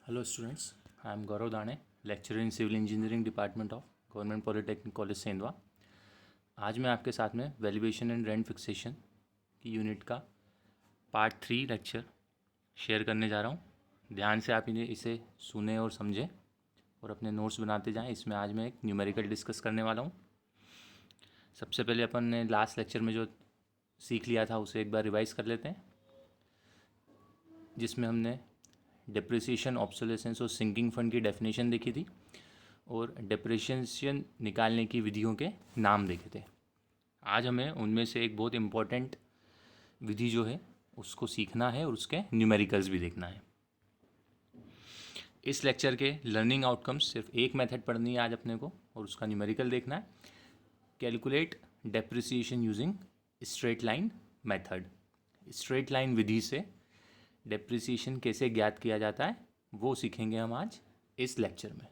Hello students, I am Gaurav Dane, lecturer in Civil Engineering Department of Government Polytechnic College Sendhwa. आज मैं आपके साथ में वैल्यूएशन एंड रेंट फिक्सेशन की unit का पार्ट 3 लेक्चर शेयर करने जा रहा हूँ। ध्यान से आप इसे सुने और समझें और अपने नोट्स बनाते जाएं। इसमें आज मैं एक न्यूमेरिकल डिस्कस करने वाला हूँ। सबसे पहले अपन ने लास्ट लेक्चर में जो सीख लिया था उसे एक बार रिवाइज कर लेते हैं, जिसमें हमने डिप्रिसिएशन, ऑब्सोलेसेंस और सिंकिंग फंड की डेफिनेशन देखी थी और डिप्रिसिएशन निकालने की विधियों के नाम देखे थे। आज हमें उनमें से एक बहुत इम्पॉर्टेंट विधि जो है उसको सीखना है और उसके न्यूमेरिकल्स भी देखना है। इस लेक्चर के लर्निंग आउटकम्स सिर्फ एक मेथड पढ़नी है आज अपने को और उसका न्यूमेरिकल देखना है। Calculate depreciation using straight line method. Straight line विधि से डेप्रिसिएशन कैसे ज्ञात किया जाता है वो सीखेंगे हम आज इस लेक्चर में।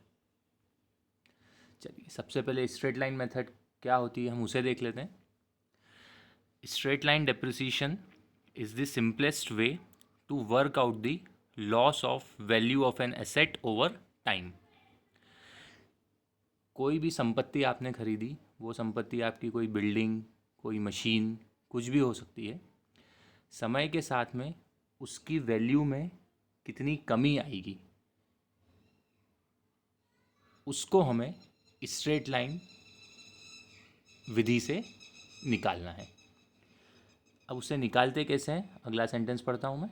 चलिए, सबसे पहले स्ट्रेट लाइन मेथड क्या होती है हम उसे देख लेते हैं। Straight line depreciation is the simplest way to work out the loss of value of an asset over time. कोई भी संपत्ति आपने खरीदी, वो संपत्ति आपकी कोई बिल्डिंग, कोई मशीन, कुछ भी हो सकती है। समय के साथ में उसकी वैल्यू में कितनी कमी आएगी उसको हमें स्ट्रेट लाइन विधि से निकालना है। अब उसे निकालते कैसे हैं, अगला सेंटेंस पढ़ता हूँ मैं।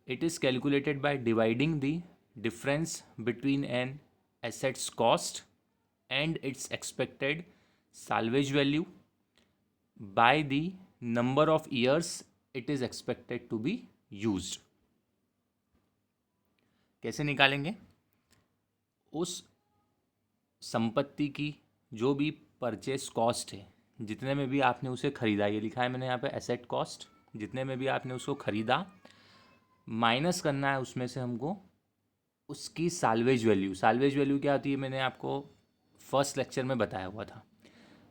It is calculated by dividing the difference between an asset's cost and its expected salvage value by the number of years it is expected to be used. कैसे निकालेंगे? उस संपत्ति की जो भी परचेस कॉस्ट है, जितने में भी आपने उसे ख़रीदा, ये लिखा है मैंने यहाँ पे एसेट कॉस्ट, जितने में भी आपने उसको ख़रीदा माइनस करना है उसमें से हमको उसकी साल्वेज वैल्यू। साल्वेज वैल्यू क्या होती है मैंने आपको फर्स्ट लेक्चर में बताया हुआ था।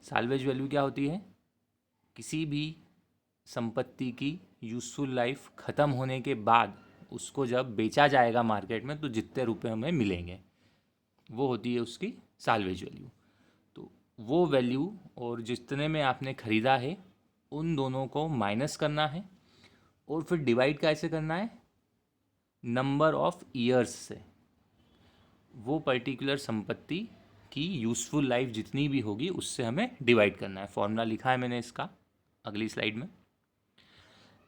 साल्वेज वैल्यू क्या होती है? किसी भी संपत्ति की यूज़फुल लाइफ ख़त्म होने के बाद उसको जब बेचा जाएगा मार्केट में तो जितने रुपए हमें मिलेंगे वो होती है उसकी साल्वेज वैल्यू। तो वो वैल्यू और जितने में आपने ख़रीदा है उन दोनों को माइनस करना है और फिर डिवाइड कैसे करना है? नंबर ऑफ ईयर्स से। वो पर्टिकुलर संपत्ति की यूज़फुल लाइफ जितनी भी होगी उससे हमें डिवाइड करना है। फॉर्मूला लिखा है मैंने इसका अगली स्लाइड में।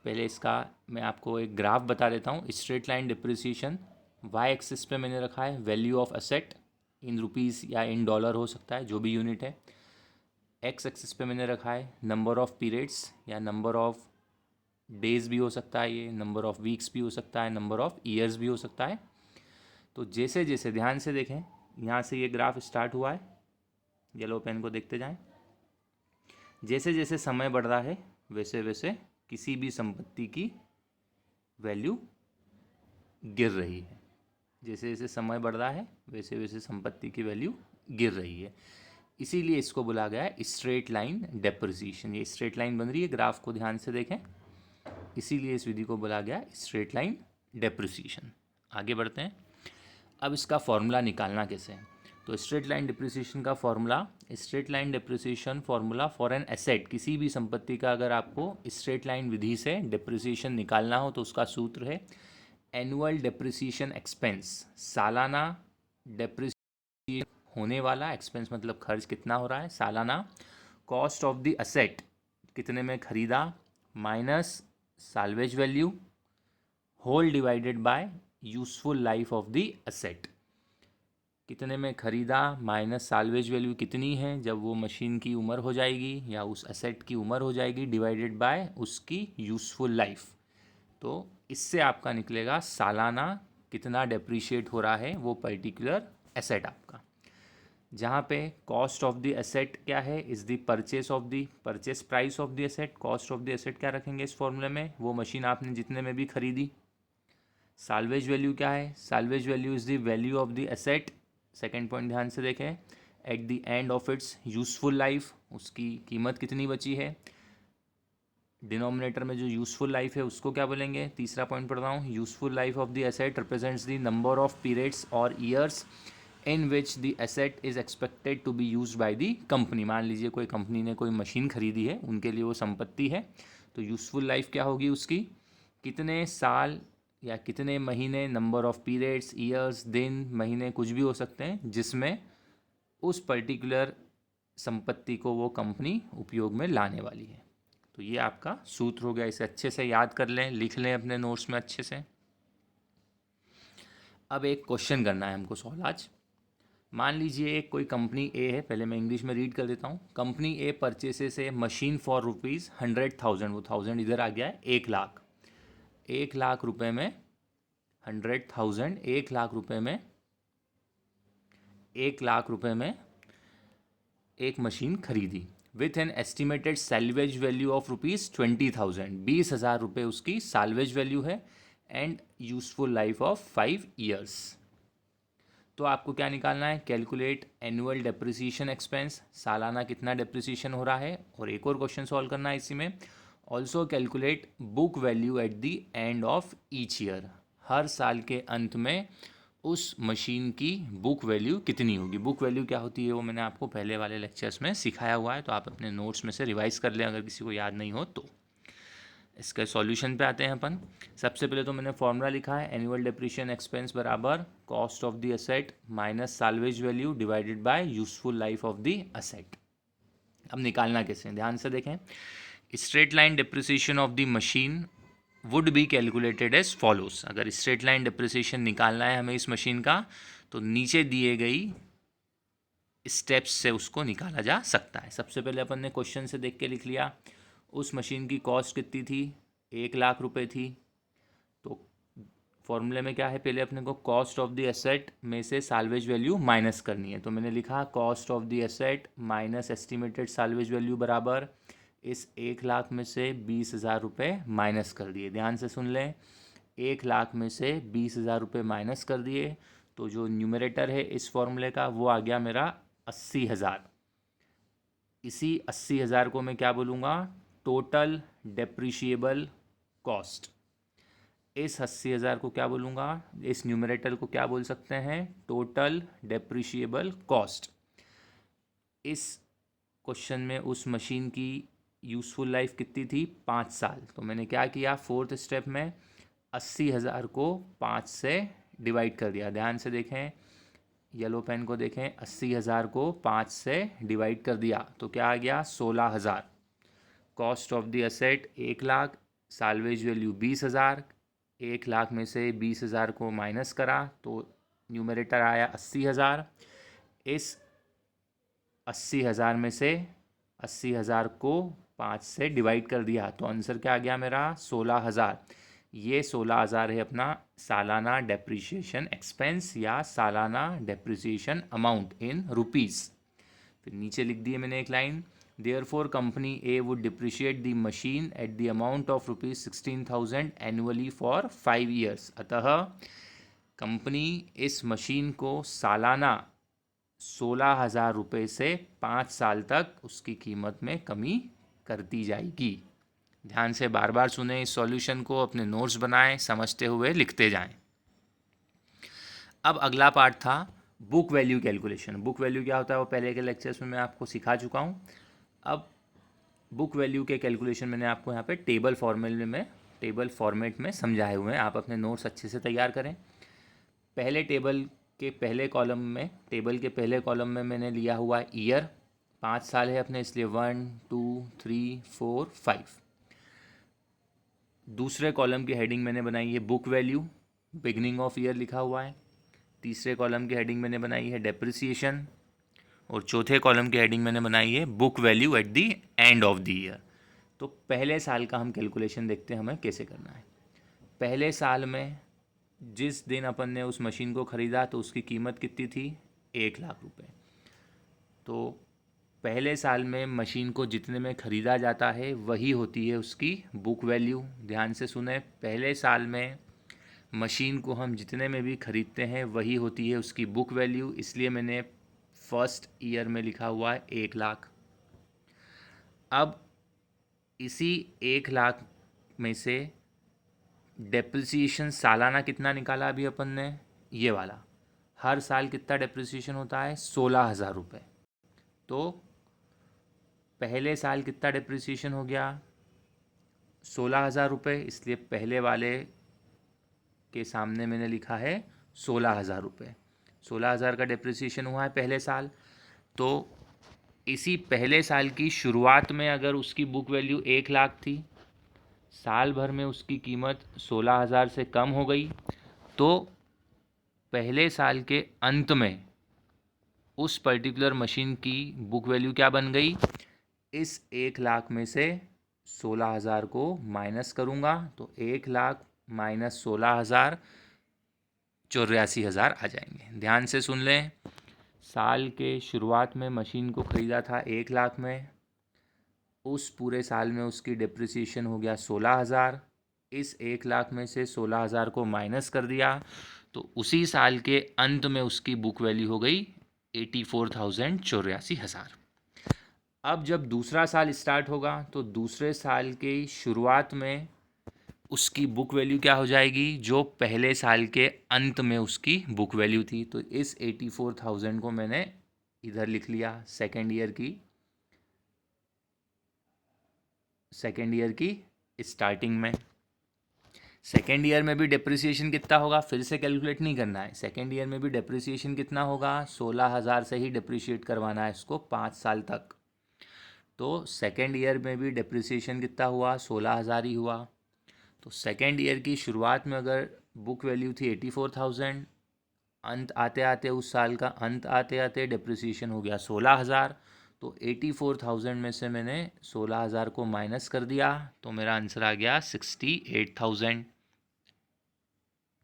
पहले इसका मैं आपको एक ग्राफ बता देता हूँ। Straight line depreciation Y axis पे मैंने रखा है value of asset in rupees या इन डॉलर हो सकता है, जो भी यूनिट है। एक्स एक्सिस पे मैंने रखा है नंबर ऑफ पीरियड्स या नंबर ऑफ डेज भी हो सकता है, ये नंबर ऑफ वीक्स भी हो सकता है, नंबर ऑफ ईयर्स भी हो सकता है। तो जैसे जैसे ध्यान से देखें, यहाँ से ये ग्राफ स्टार्ट हुआ है, येलो पेन को देखते जाएं। जैसे जैसे समय बढ़ रहा है वैसे वैसे किसी भी संपत्ति की वैल्यू गिर रही है। जैसे जैसे समय बढ़ रहा है वैसे वैसे संपत्ति की वैल्यू गिर रही है। इसीलिए इसको बोला गया है स्ट्रेट लाइन डेप्रिसिएशन। ये स्ट्रेट लाइन बन रही है, ग्राफ को ध्यान से देखें, इसीलिए इस विधि को बोला गया स्ट्रेट लाइन डेप्रिसिएशन। आगे बढ़ते हैं। अब इसका फॉर्मूला निकालना कैसे है? तो स्ट्रेट लाइन डिप्रिसिएशन का formula, straight line depreciation formula for an asset, किसी भी संपत्ति का अगर आपको स्ट्रेट लाइन विधि से डिप्रिसिएशन निकालना हो तो उसका सूत्र है एनुअल डिप्रिसिएशन एक्सपेंस। सालाना डिप्रिसिएशन होने वाला, एक्सपेंस मतलब खर्च कितना हो रहा है, सालाना, कॉस्ट ऑफ द एसेट कितने में खरीदा minus salvage value whole divided by useful life of the asset. कितने में खरीदा माइनस साल्वेज वैल्यू कितनी है जब वो मशीन की उम्र हो जाएगी या उस एसेट की उम्र हो जाएगी, डिवाइडेड बाय उसकी यूजफुल लाइफ। तो इससे आपका निकलेगा सालाना कितना डेप्रीशिएट हो रहा है वो पर्टिकुलर एसेट आपका। जहाँ पे कॉस्ट ऑफ द एसेट क्या है, is the purchase of the purchase price of the asset. Cost of the asset क्या रखेंगे इस फॉर्मूले में? वो मशीन आपने जितने में भी खरीदी। साल्वेज वैल्यू क्या है? Salvage value is the value of the asset. Second point ध्यान से देखें, eight the end of its useful life, उसकी कीमत कितनी बची है, डिनोमिनेटर में जो यूज़फुल लाइफ है उसको क्या बोलेंगे, तीसरा पॉइंट पढ़ रहा हूँ, useful life of the asset represents the number of periods और years in which the asset is expected to be use by the company. मान लीजिए कोई कंपनी ने कोई मशीन खरीदी है, उनके लिए वो संपत्ति है, तो यूज़फुल लाइफ क्या होगी उसकी, कितने साल या कितने महीने, नंबर ऑफ पीरियड्स, ईयर्स, दिन, महीने कुछ भी हो सकते हैं, जिसमें उस पर्टिकुलर संपत्ति को वो कंपनी उपयोग में लाने वाली है। तो ये आपका सूत्र हो गया, इसे अच्छे से याद कर लें, लिख लें अपने नोट्स में अच्छे से। अब एक क्वेश्चन करना है हमको सॉल्व आज। मान लीजिए एक कोई कंपनी ए है, पहले मैं इंग्लिश में रीड कर देता हूँ। Company A purchases A machine for ₹100,000, वो 1000 इधर आ गया है, 1,00,000, 1,00,000 रुपये में 100,000, 1,00,000 रुपये में, 1,00,000 रुपये में एक मशीन खरीदी with an estimated salvage value of ₹20,000, 20,000 रुपये उसकी सैल्वेज वैल्यू है, and useful life of 5 years. तो आपको क्या निकालना है, कैलकुलेट एनुअल डेप्रिसिएशन एक्सपेंस, सालाना कितना डेप्रिसिएशन हो रहा है, और एक और क्वेश्चन सॉल्व करना है इसी में। Also calculate book value at the end of each year, हर साल के अंत में उस मशीन की बुक वैल्यू कितनी होगी। बुक वैल्यू क्या होती है वो मैंने आपको पहले वाले लेक्चर्स में सिखाया हुआ है, तो आप अपने नोट्स में से रिवाइज कर लें अगर किसी को याद नहीं हो तो। इसके सॉल्यूशन पे आते हैं अपन। सबसे पहले तो मैंने फॉर्मूला लिखा है, एनुअल डेप्रिसिएशन एक्सपेंस बराबर cost of the asset minus salvage value divided by useful life of the asset. अब निकालना कैसे हैं, ध्यान से देखें। Straight line depreciation of the machine would be calculated as follows. अगर स्ट्रेट लाइन डेप्रिसिएशन निकालना है हमें इस मशीन का, तो नीचे दिए गई स्टेप्स से उसको निकाला जा सकता है। सबसे पहले अपन ने क्वेश्चन से देख के लिख लिया, उस मशीन की कॉस्ट कितनी थी, 1,00,000 रुपये थी। तो फॉर्मूले में क्या है, पहले अपने को कॉस्ट ऑफ द एसेट में से साल्वेज वैल्यू माइनस करनी है। तो मैंने लिखा cost of the asset minus estimated salvage value बराबर इस 1,00,000 में से 20,000 रुपये माइनस कर दिए। ध्यान से सुन लें, 1,00,000 में से 20,000 रुपये माइनस कर दिए, तो जो न्यूमरेटर है इस फॉर्मूले का वो आ गया मेरा 80,000। इसी 80,000 को मैं क्या बोलूँगा, टोटल डेप्रिशिएबल कॉस्ट। इस 80,000 को क्या बोलूँगा, इस न्यूमरेटर को क्या बोल सकते हैं, टोटल डेप्रिशिएबल कॉस्ट। इस क्वेश्चन में उस मशीन की यूज़फुल लाइफ कितनी थी, 5 साल। तो मैंने क्या किया, फोर्थ स्टेप में 80,000 को 5 से डिवाइड कर दिया। ध्यान से देखें, येलो पेन को देखें, 80,000 को 5 से डिवाइड कर दिया तो क्या आ गया, 16,000। Cost of the asset 1,00,000, salvage value 20,000, 1,00,000 में से 20,000 को माइनस करा तो न्यूमरेटर आया 80,000। इस 80,000 में से 80,000 को 5 से डिवाइड कर दिया तो आंसर क्या आ गया मेरा, 16,000। ये 16,000 है अपना सालाना डेप्रिसिएशन एक्सपेंस या सालाना डेप्रिसिएशन अमाउंट इन रुपीज़। फिर नीचे लिख दिए मैंने एक line, therefore company A would depreciate the machine at the amount of ₹16,000 annually for 5 years. अतः कंपनी इस मशीन को सालाना 16,000 रुपये से 5 साल तक उसकी कीमत में कमी करती जाएगी। ध्यान से बार बार सुने इस सॉल्यूशन को, अपने नोट्स बनाएं, समझते हुए लिखते जाएं। अब अगला पार्ट था book value calculation. Book value क्या होता है वो पहले के लेक्चर्स में मैं आपको सिखा चुका हूँ। अब बुक वैल्यू के कैलकुलेशन मैंने आपको यहाँ पे टेबल फॉर्मेट में समझाए हुए हैं। आप अपने नोट्स अच्छे से तैयार करें। पहले टेबल के पहले कॉलम में मैंने लिया हुआ ईयर, 5 साल है अपने, इसलिए 1 2 3 4 5। दूसरे कॉलम की हेडिंग मैंने बनाई है book value, beginning of year लिखा हुआ है। तीसरे कॉलम की हेडिंग मैंने बनाई है डेप्रिसिएशन, और चौथे कॉलम की हेडिंग मैंने बनाई है book value at the end of the year. तो पहले साल का हम कैलकुलेशन देखते हैं हमें कैसे करना है। पहले साल में जिस दिन अपन ने उस मशीन को ख़रीदा तो उसकी कीमत कितनी थी, 1,00,000 रुपये। तो पहले साल में मशीन को जितने में ख़रीदा जाता है वही होती है उसकी बुक वैल्यू। ध्यान से सुने, पहले साल में मशीन को हम जितने में भी ख़रीदते हैं वही होती है उसकी बुक वैल्यू, इसलिए मैंने फर्स्ट ईयर में लिखा हुआ है 1,00,000। अब इसी 1 लाख में से डेप्रिसिएशन सालाना कितना निकाला अभी अपन ने, ये वाला, हर साल कितना डेप्रिसिएशन होता है, 16,000 रुपये। तो पहले साल कितना डेप्रिसिएशन हो गया, 16,000 रुपये, इसलिए पहले वाले के सामने मैंने लिखा है 16,000 रुपये। 16,000 का डेप्रिसिएशन हुआ है पहले साल। तो इसी पहले साल की शुरुआत में अगर उसकी बुक वैल्यू 1 लाख थी, साल भर में उसकी कीमत 16,000 से कम हो गई, तो पहले साल के अंत में उस पर्टिकुलर मशीन की बुक वैल्यू क्या बन गई, इस 1 लाख में से 16,000 को माइनस करूँगा तो 1 लाख माइनस 16,000, 84,000 आ जाएंगे। ध्यान से सुन लें, साल के शुरुआत में मशीन को ख़रीदा था 1 लाख में, उस पूरे साल में उसकी डिप्रिसिएशन हो गया 16,000, इस 1 लाख में से 16,000 को माइनस कर दिया तो उसी साल के अंत में उसकी बुक वैल्यू हो गई 84,000, 84,000। अब जब दूसरा साल स्टार्ट होगा तो दूसरे साल के शुरुआत में उसकी बुक वैल्यू क्या हो जाएगी, जो पहले साल के अंत में उसकी बुक वैल्यू थी। तो इस 84,000 को मैंने इधर लिख लिया सेकेंड ईयर की स्टार्टिंग में। सेकेंड ईयर में भी डिप्रिसिएशन कितना होगा, फिर से कैलकुलेट नहीं करना है। सेकेंड ईयर में भी डिप्रिसिएशन कितना होगा, 16,000 से ही डिप्रिशिएट करवाना है इसको 5 साल तक। तो सेकेंड ईयर में भी डिप्रिसिएशन कितना हुआ, 16,000 ही हुआ। तो सेकेंड ईयर की शुरुआत में अगर बुक वैल्यू थी 84,000, अंत आते आते उस साल का अंत आते आते डिप्रिसिएशन हो गया 16,000, तो 84,000 में से मैंने 16,000 को माइनस कर दिया तो मेरा आंसर आ गया 68,000।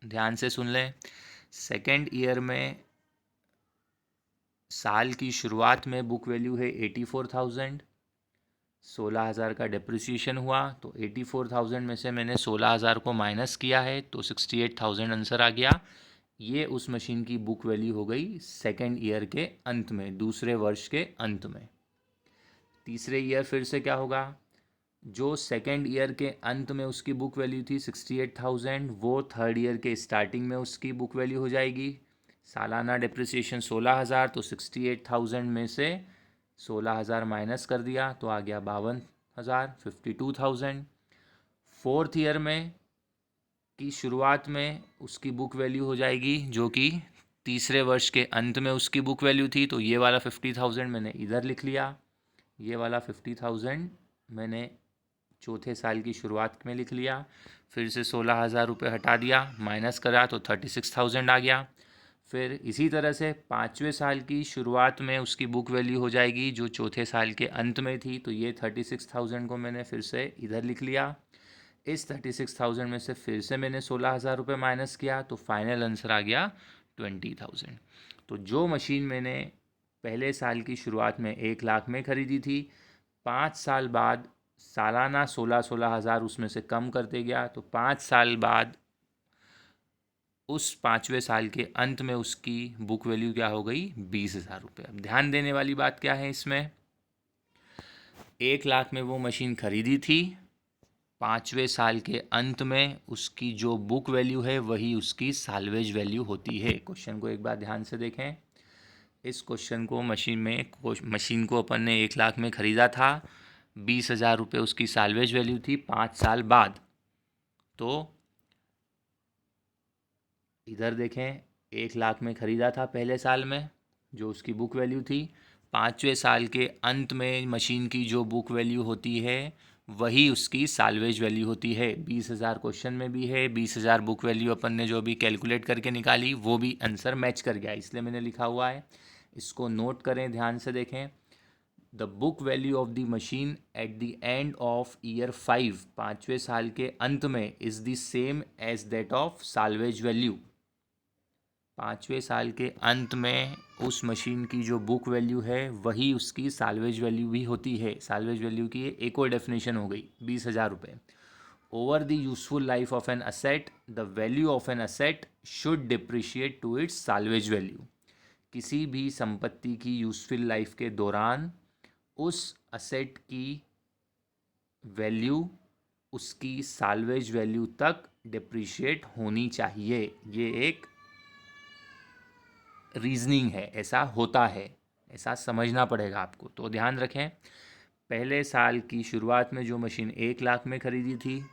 ध्यान से सुन लें, सेकेंड ईयर में साल की शुरुआत में बुक वैल्यू है 84,000, 16,000 का डिप्रिसिएशन हुआ तो 84,000 में से मैंने 16,000 को माइनस किया है तो 68,000 आंसर आ गया। ये उस मशीन की बुक वैल्यू हो गई सेकेंड ईयर के अंत में, दूसरे वर्ष के अंत में। तीसरे ईयर फिर से क्या होगा, जो सेकेंड ईयर के अंत में उसकी बुक वैल्यू थी 68,000, वो थर्ड ईयर के स्टार्टिंग में उसकी बुक वैल्यू हो जाएगी। सालाना डिप्रिसिएशन 16,000, तो 68,000 में से 16,000 माइनस कर दिया तो आ गया 52,000, 52,000। फोर्थ ईयर में की शुरुआत में उसकी बुक वैल्यू हो जाएगी, जो कि तीसरे वर्ष के अंत में उसकी बुक वैल्यू थी, तो ये वाला 50,000 मैंने इधर लिख लिया, ये वाला 50,000 मैंने चौथे साल की शुरुआत में लिख लिया। फिर से 16,000 रुपये हटा दिया, माइनस करा तो 36,000 आ गया। फिर इसी तरह से पाँचवें साल की शुरुआत में उसकी बुक वैल्यू हो जाएगी, जो चौथे साल के अंत में थी, तो ये 36,000 को मैंने फिर से इधर लिख लिया। इस 36,000 में से फिर से मैंने 16,000 रुपये माइनस किया तो फाइनल आंसर आ गया 20,000। तो जो मशीन मैंने पहले साल की शुरुआत में 1 लाख में ख़रीदी थी, 5 साल बाद सालाना 16,000 उसमें से कम करते गया, तो 5 साल बाद उस पाँचवें साल के अंत में उसकी बुक वैल्यू क्या हो गई, 20,000 रुपये। अब ध्यान देने वाली बात क्या है इसमें, 1 लाख में वो मशीन ख़रीदी थी, पाँचवें साल के अंत में उसकी जो बुक वैल्यू है वही उसकी साल्वेज वैल्यू होती है। क्वेश्चन को एक बार ध्यान से देखें। इस क्वेश्चन को मशीन को अपन ने 1 लाख में ख़रीदा था, 20,000 रुपये उसकी साल्वेज वैल्यू थी 5 साल बाद। तो इधर देखें, 1 लाख में ख़रीदा था पहले साल में, जो उसकी बुक वैल्यू थी, पाँचवें साल के अंत में मशीन की जो बुक वैल्यू होती है वही उसकी साल्वेज वैल्यू होती है। 20,000 क्वेश्चन में भी है, 20,000 बुक वैल्यू अपन ने जो भी कैलकुलेट करके निकाली वो भी आंसर मैच कर गया, इसलिए मैंने लिखा हुआ है। इसको नोट करें, ध्यान से देखें। The book value of the machine at the end of year 5, पाँचवें साल के अंत में, is the same as that of salvage value. पाँचवें साल के अंत में उस मशीन की जो बुक वैल्यू है वही उसकी साल्वेज वैल्यू भी होती है। साल्वेज वैल्यू की एक और डेफिनेशन हो गई, 20,000 रुपये। Over the useful life of an asset, the value of an asset should depreciate to its salvage value. किसी भी संपत्ति की यूजफुल लाइफ के दौरान उस असेट की वैल्यू उसकी साल्वेज वैल्यू तक डिप्रिशिएट होनी चाहिए। ये एक रीजनिंग है, ऐसा होता है, ऐसा समझना पड़ेगा आपको। तो ध्यान रखें, पहले साल की शुरुआत में जो मशीन 1 लाख में ख़रीदी थी,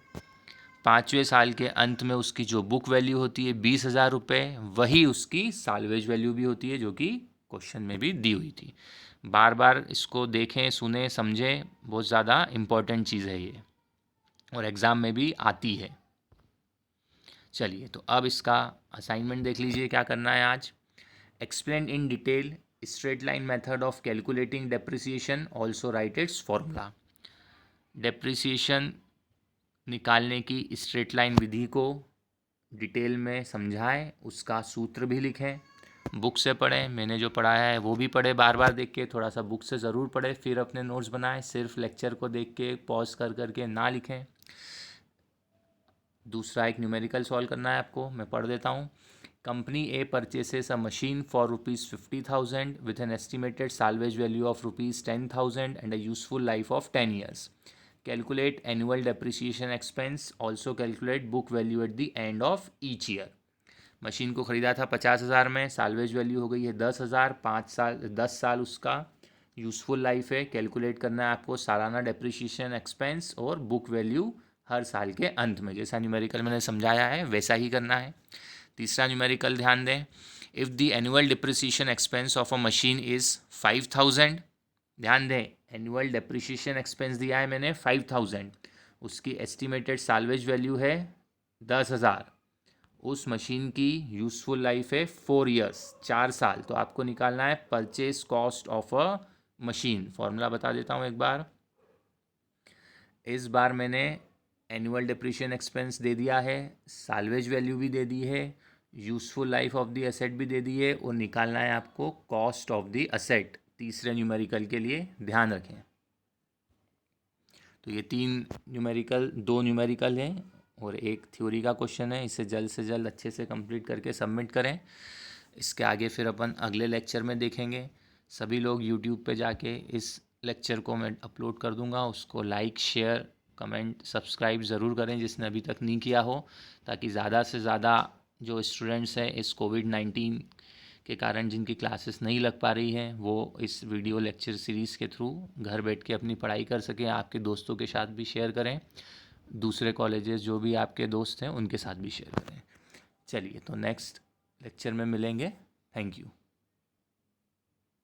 5वें साल के अंत में उसकी जो बुक वैल्यू होती है 20,000 रुपये, वही उसकी साल्वेज वैल्यू भी होती है, जो कि क्वेश्चन में भी दी हुई थी। बार बार इसको देखें, सुने, समझें, बहुत ज़्यादा इम्पोर्टेंट चीज़ है ये, और एग्ज़ाम में भी आती है। चलिए, तो अब इसका असाइनमेंट देख लीजिए क्या करना है आज। Explain in detail straight line method of calculating depreciation, also right it's formula. Depreciation निकालने की स्ट्रेट लाइन विधि को डिटेल में समझाएं, उसका सूत्र भी लिखें, बुक से पढ़ें, मैंने जो पढ़ाया है वो भी पढ़ें, बार बार देख के, थोड़ा सा बुक से ज़रूर पढ़ें, फिर अपने नोट्स बनाएं, सिर्फ लेक्चर को देख के पॉज कर करके ना लिखें। दूसरा एक न्यूमेरिकल सॉल्व करना है आपको, मैं पढ़ देता हूँ। Company A purchases a machine for ₹50,000 with an estimated salvage value of ₹10,000 and a useful life of 10 years. Calculate annual depreciation expense. Also calculate book value at the end of each year. Machine को ख़रीदा था 50,000 में, salvage value हो गई है 10,000, 10 साल उसका useful life है। कैलकुलेट करना है आपको सालाना डेप्रिसिएशन एक्सपेंस और बुक वैल्यू हर साल के अंत में, जैसा न्यूमेरिकल मैंने समझाया है वैसा ही करना है। तीसरा न्यूमेरिकल ध्यान दें, if the annual depreciation expense of a machine is 5,000, ध्यान दें एनुअल डेप्रिसिएशन एक्सपेंस दिया है मैंने 5,000, उसकी एस्टिमेटेड साल्वेज वैल्यू है 10,000, उस मशीन की यूज़फुल लाइफ है 4 years, 4 साल। तो आपको निकालना है purchase cost of a machine. Formula बता देता हूँ एक बार। इस बार मैंने एनुअल डिप्रिशिएशन एक्सपेंस दे दिया है, साल्वेज वैल्यू भी दे दी है, useful life of the asset भी दे दी है, और निकालना है आपको कॉस्ट ऑफ द एसेट तीसरे न्यूमेरिकल के लिए, ध्यान रखें। तो ये 2 न्यूमेरिकल हैं और एक थ्योरी का क्वेश्चन है, इसे जल्द से जल्द अच्छे से कंप्लीट करके सबमिट करें। इसके आगे फिर अपन अगले लेक्चर में देखेंगे। सभी लोग यूट्यूब पे जाके इस लेक्चर को मैं अपलोड कर दूंगा, उसको लाइक, शेयर, कमेंट, सब्सक्राइब ज़रूर करें जिसने अभी तक नहीं किया हो, ताकि ज़्यादा से ज़्यादा जो स्टूडेंट्स हैं इस कोविड-19 के कारण जिनकी क्लासेस नहीं लग पा रही हैं, वो इस वीडियो लेक्चर सीरीज़ के थ्रू घर बैठ के अपनी पढ़ाई कर सकें। आपके दोस्तों के साथ भी शेयर करें, दूसरे कॉलेजेस जो भी आपके दोस्त हैं उनके साथ भी शेयर करें। चलिए, तो नेक्स्ट लेक्चर में मिलेंगे। Thank you.